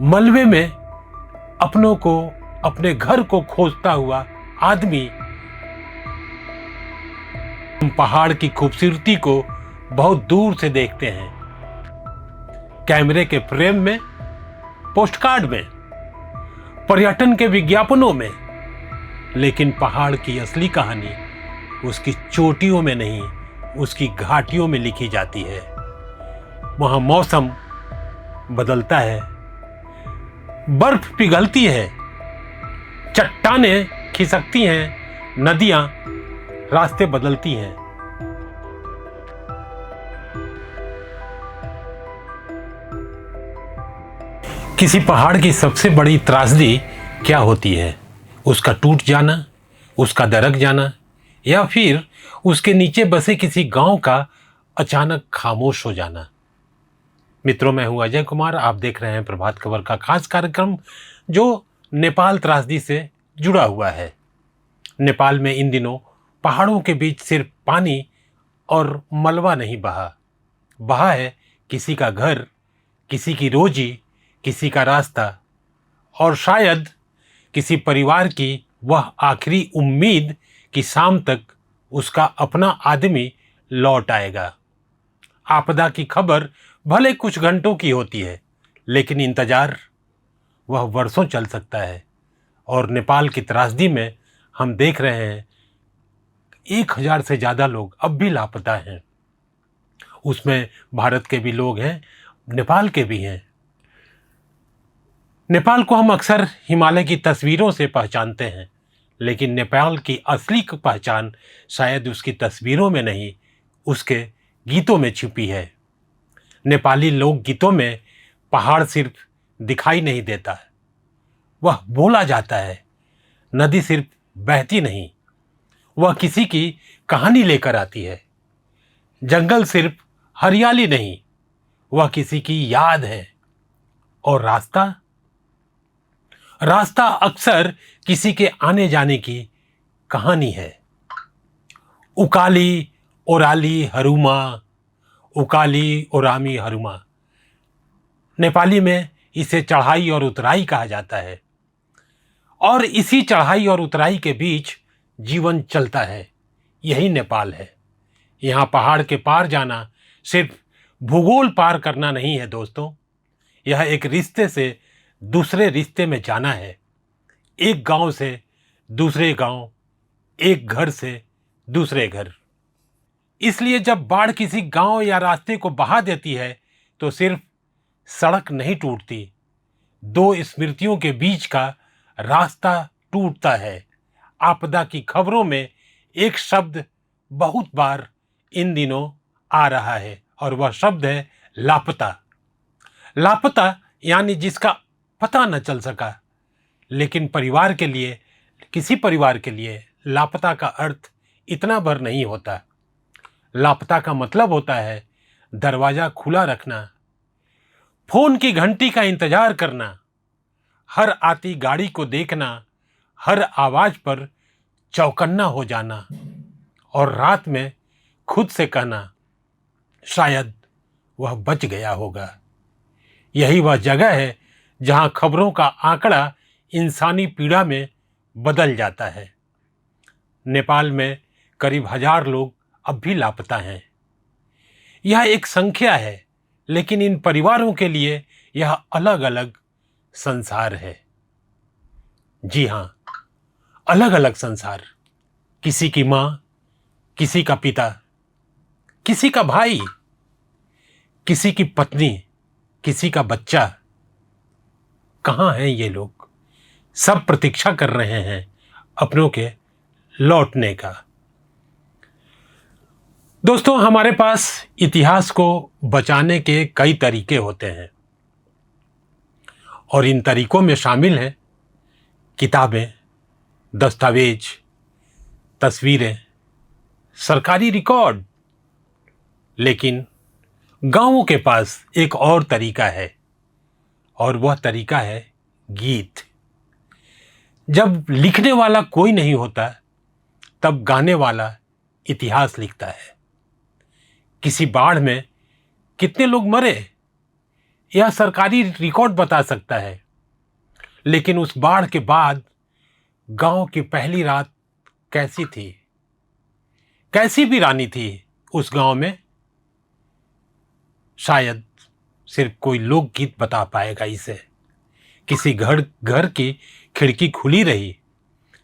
मलबे में अपनों को, अपने घर को खोजता हुआ आदमी पहाड़ की खूबसूरती को बहुत दूर से देखते हैं, कैमरे के फ्रेम में, पोस्टकार्ड में, पर्यटन के विज्ञापनों में। लेकिन पहाड़ की असली कहानी उसकी चोटियों में नहीं, उसकी घाटियों में लिखी जाती है। वहां मौसम बदलता है, बर्फ पिघलती है, चट्टानें खिसकती हैं, नदियां रास्ते बदलती हैं। किसी पहाड़ की सबसे बड़ी त्रासदी क्या होती है? उसका टूट जाना, उसका दरक जाना, या फिर उसके नीचे बसे किसी गांव का अचानक खामोश हो जाना। मित्रों, मैं हूं अजय कुमार। आप देख रहे हैं प्रभात खबर का खास कार्यक्रम जो नेपाल त्रासदी से जुड़ा हुआ है। नेपाल में इन दिनों पहाड़ों के बीच सिर्फ पानी और मलबा नहीं बहा है किसी का घर, किसी की रोजी, किसी का रास्ता, और शायद किसी परिवार की वह आखिरी उम्मीद कि शाम तक उसका अपना आदमी लौट आएगा। आपदा की खबर भले कुछ घंटों की होती है, लेकिन इंतजार वह वर्षों चल सकता है। और नेपाल की त्रासदी में हम देख रहे हैं 1000 से ज़्यादा लोग अब भी लापता हैं। उसमें भारत के भी लोग हैं, नेपाल के भी हैं। नेपाल को हम अक्सर हिमालय की तस्वीरों से पहचानते हैं, लेकिन नेपाल की असली पहचान शायद उसकी तस्वीरों में नहीं, उसके गीतों में छिपी है। नेपाली लोक गीतों में पहाड़ सिर्फ दिखाई नहीं देता है, वह बोला जाता है। नदी सिर्फ बहती नहीं, वह किसी की कहानी लेकर आती है। जंगल सिर्फ हरियाली नहीं, वह किसी की याद है। और रास्ता अक्सर किसी के आने जाने की कहानी है। उकाली ओराली हरुमा, उकाली ओरामी हरुमा। नेपाली में इसे चढ़ाई और उतराई कहा जाता है, और इसी चढ़ाई और उतराई के बीच जीवन चलता है। यही नेपाल है। यहाँ पहाड़ के पार जाना सिर्फ भूगोल पार करना नहीं है दोस्तों, यह एक रिश्ते से दूसरे रिश्ते में जाना है। एक गांव से दूसरे गांव, एक घर से दूसरे घर। इसलिए जब बाढ़ किसी गांव या रास्ते को बहा देती है तो सिर्फ सड़क नहीं टूटती, दो स्मृतियों के बीच का रास्ता टूटता है। आपदा की खबरों में एक शब्द बहुत बार इन दिनों आ रहा है, और वह शब्द है लापता। लापता यानी जिसका पता न चल सका। लेकिन परिवार के लिए, किसी परिवार के लिए लापता का अर्थ इतना भर नहीं होता। लापता का मतलब होता है दरवाजा खुला रखना, फोन की घंटी का इंतजार करना, हर आती गाड़ी को देखना, हर आवाज पर चौकन्ना हो जाना, और रात में खुद से कहना शायद वह बच गया होगा। यही वह जगह है जहां खबरों का आंकड़ा इंसानी पीड़ा में बदल जाता है। नेपाल में करीब 1000 लोग अब भी लापता हैं। यह एक संख्या है, लेकिन इन परिवारों के लिए यह अलग अलग संसार है। जी हां, अलग अलग संसार। किसी की मां, किसी का पिता, किसी का भाई, किसी की पत्नी, किसी का बच्चा। कहां हैं ये लोग? सब प्रतीक्षा कर रहे हैं अपनों के लौटने का। दोस्तों, हमारे पास इतिहास को बचाने के कई तरीके होते हैं, और इन तरीकों में शामिल हैं किताबें, दस्तावेज, तस्वीरें, सरकारी रिकॉर्ड। लेकिन गांवों के पास एक और तरीका है, और वह तरीका है गीत। जब लिखने वाला कोई नहीं होता, तब गाने वाला इतिहास लिखता है। किसी बाढ़ में कितने लोग मरे, यह सरकारी रिकॉर्ड बता सकता है। लेकिन उस बाढ़ के बाद गांव की पहली रात कैसी थी, कैसी वीरानी थी उस गांव में, शायद सिर्फ कोई लोकगीत बता पाएगा इसे। किसी घर की खिड़की खुली रही,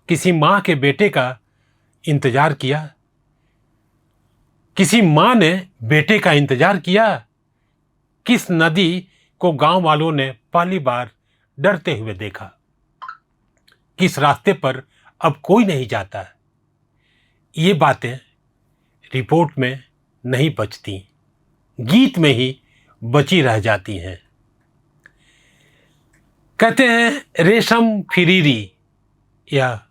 किसी माँ के बेटे का इंतजार किया, किसी माँ ने बेटे का इंतजार किया, किस नदी को गांव वालों ने पहली बार डरते हुए देखा, किस रास्ते पर अब कोई नहीं जाता। ये बातें रिपोर्ट में नहीं बचती, गीत में ही बची रह जाती हैं। कहते हैं रेशम फिरीरी, या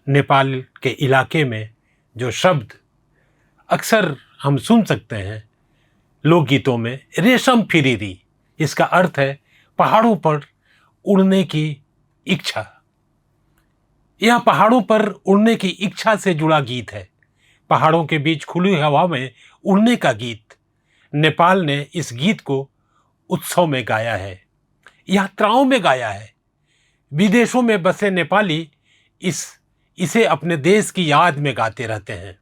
नेपाल के इलाके में जो शब्द अक्सर हम सुन सकते हैं लोकगीतों में, रेशम फिरीरी, इसका अर्थ है पहाड़ों पर उड़ने की इच्छा। यह पहाड़ों पर उड़ने की इच्छा से जुड़ा गीत है। पहाड़ों के बीच खुली हवा में उड़ने का गीत। नेपाल ने इस गीत को उत्सव में गाया है, यात्राओं में गाया है। विदेशों में बसे नेपाली इसे अपने देश की याद में गाते रहते हैं।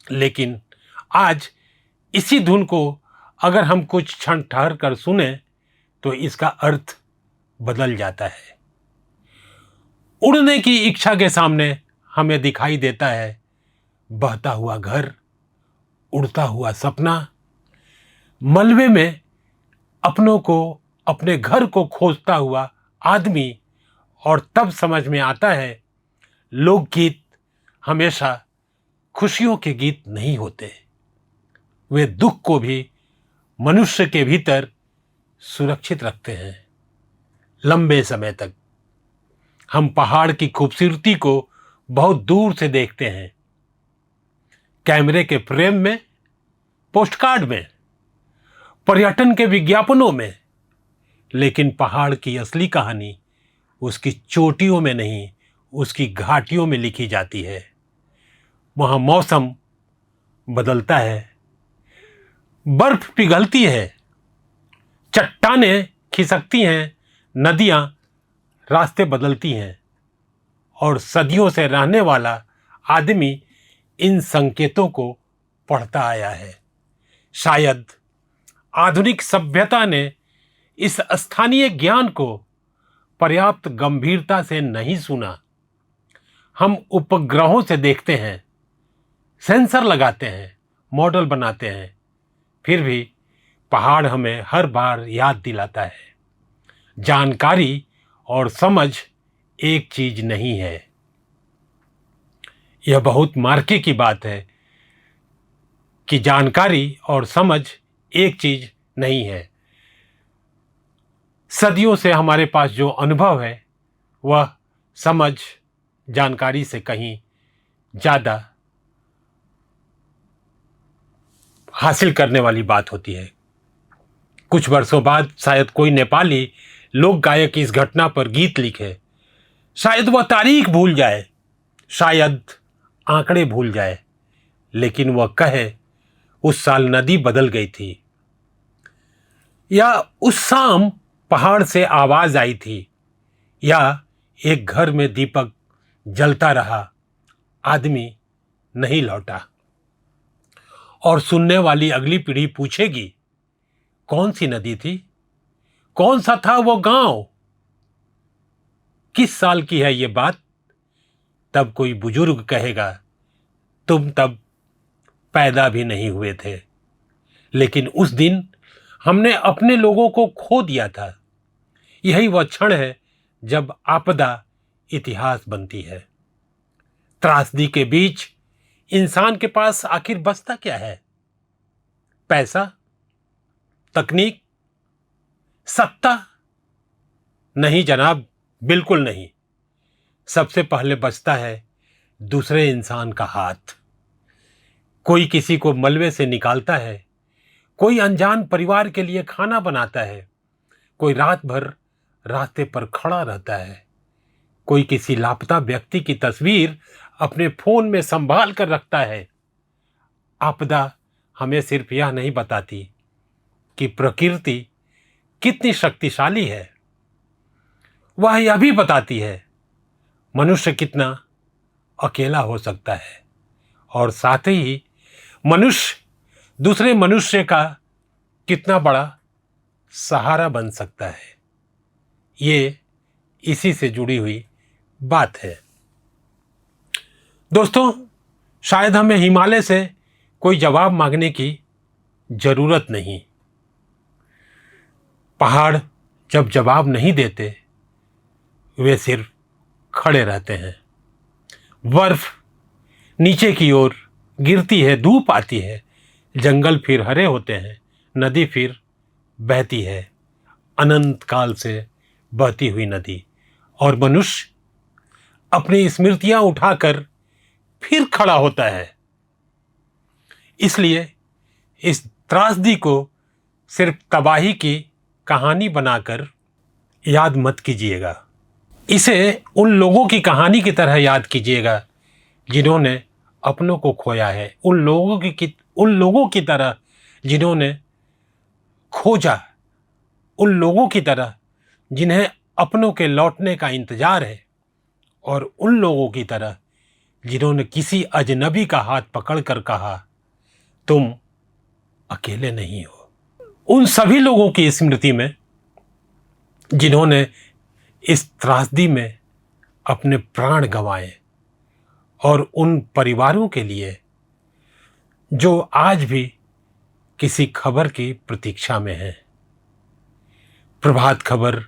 लेकिन आज इसी धुन को अगर हम कुछ क्षण ठहर कर सुने तो इसका अर्थ बदल जाता है। उड़ने की इच्छा के सामने हमें दिखाई देता है बहता हुआ घर, उड़ता हुआ सपना, मलबे में अपनों को, अपने घर को खोजता हुआ आदमी। और तब समझ में आता है लोकगीत हमेशा खुशियों के गीत नहीं होते, वे दुख को भी मनुष्य के भीतर सुरक्षित रखते हैं लंबे समय तक। हम पहाड़ की खूबसूरती को बहुत दूर से देखते हैं, कैमरे के फ्रेम में, पोस्टकार्ड में, पर्यटन के विज्ञापनों में। लेकिन पहाड़ की असली कहानी उसकी चोटियों में नहीं, उसकी घाटियों में लिखी जाती है। वहाँ मौसम बदलता है, बर्फ पिघलती है, चट्टानें खिसकती हैं, नदियाँ रास्ते बदलती हैं, और सदियों से रहने वाला आदमी इन संकेतों को पढ़ता आया है। शायद आधुनिक सभ्यता ने इस स्थानीय ज्ञान को पर्याप्त गंभीरता से नहीं सुना। हम उपग्रहों से देखते हैं, सेंसर लगाते हैं, मॉडल बनाते हैं, फिर भी पहाड़ हमें हर बार याद दिलाता है जानकारी और समझ एक चीज नहीं है। यह बहुत मार्के की बात है कि जानकारी और समझ एक चीज नहीं है। सदियों से हमारे पास जो अनुभव है वह समझ जानकारी से कहीं ज़्यादा हासिल करने वाली बात होती है। कुछ वर्षों बाद शायद कोई नेपाली लोक गायक इस घटना पर गीत लिखे। शायद वह तारीख भूल जाए, शायद आंकड़े भूल जाए, लेकिन वह कहे उस साल नदी बदल गई थी, या उस शाम पहाड़ से आवाज आई थी, या एक घर में दीपक जलता रहा, आदमी नहीं लौटा। और सुनने वाली अगली पीढ़ी पूछेगी कौन सी नदी थी, कौन सा था वो गांव, किस साल की है ये बात। तब कोई बुजुर्ग कहेगा तुम तब पैदा भी नहीं हुए थे, लेकिन उस दिन हमने अपने लोगों को खो दिया था। यही वह क्षण है जब आपदा इतिहास बनती है। त्रासदी के बीच इंसान के पास आखिर बचता क्या है? पैसा, तकनीक, सत्ता? नहीं जनाब, बिल्कुल नहीं। सबसे पहले बचता है दूसरे इंसान का हाथ। कोई किसी को मलबे से निकालता है, कोई अनजान परिवार के लिए खाना बनाता है, कोई रात भर रास्ते पर खड़ा रहता है, कोई किसी लापता व्यक्ति की तस्वीर अपने फोन में संभाल कर रखता है। आपदा हमें सिर्फ यह नहीं बताती कि प्रकृति कितनी शक्तिशाली है, वह यह भी बताती है मनुष्य कितना अकेला हो सकता है और साथ ही मनुष्य दूसरे मनुष्य का कितना बड़ा सहारा बन सकता है। ये इसी से जुड़ी हुई बात है। दोस्तों, शायद हमें हिमालय से कोई जवाब मांगने की जरूरत नहीं। पहाड़ जब जवाब नहीं देते, वे सिर्फ खड़े रहते हैं। बर्फ नीचे की ओर गिरती है, धूप आती है, जंगल फिर हरे होते हैं, नदी फिर बहती है, अनंत काल से बहती हुई नदी, और मनुष्य अपनी स्मृतियां उठाकर फिर खड़ा होता है। इसलिए इस त्रासदी को सिर्फ तबाही की कहानी बनाकर याद मत कीजिएगा। इसे उन लोगों की कहानी की तरह याद कीजिएगा जिन्होंने अपनों को खोया है, उन लोगों की तरह जिन्होंने खोजा, उन लोगों की तरह जिन्हें अपनों के लौटने का इंतजार है, और उन लोगों की तरह जिन्होंने किसी अजनबी का हाथ पकड़कर कहा तुम अकेले नहीं हो। उन सभी लोगों की स्मृति में जिन्होंने इस त्रासदी में अपने प्राण गंवाए, और उन परिवारों के लिए जो आज भी किसी खबर की प्रतीक्षा में हैं। प्रभात खबर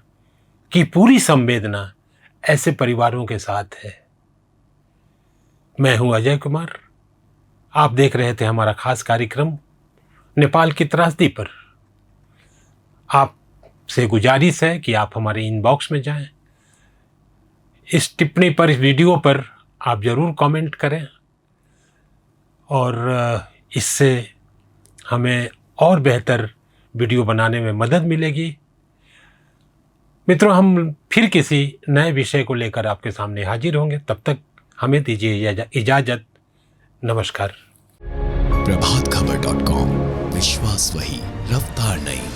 की पूरी संवेदना ऐसे परिवारों के साथ है। मैं हूं अजय कुमार, आप देख रहे थे हमारा खास कार्यक्रम नेपाल की त्रासदी पर। आपसे गुजारिश है कि आप हमारे इनबॉक्स में जाएं, इस टिप्पणी पर, इस वीडियो पर आप ज़रूर कमेंट करें, और इससे हमें और बेहतर वीडियो बनाने में मदद मिलेगी। मित्रों, हम फिर किसी नए विषय को लेकर आपके सामने हाजिर होंगे। तब तक हमें दीजिए इजाज़त। नमस्कार। प्रभातखबर.com, विश्वास वही, रफ्तार नहीं।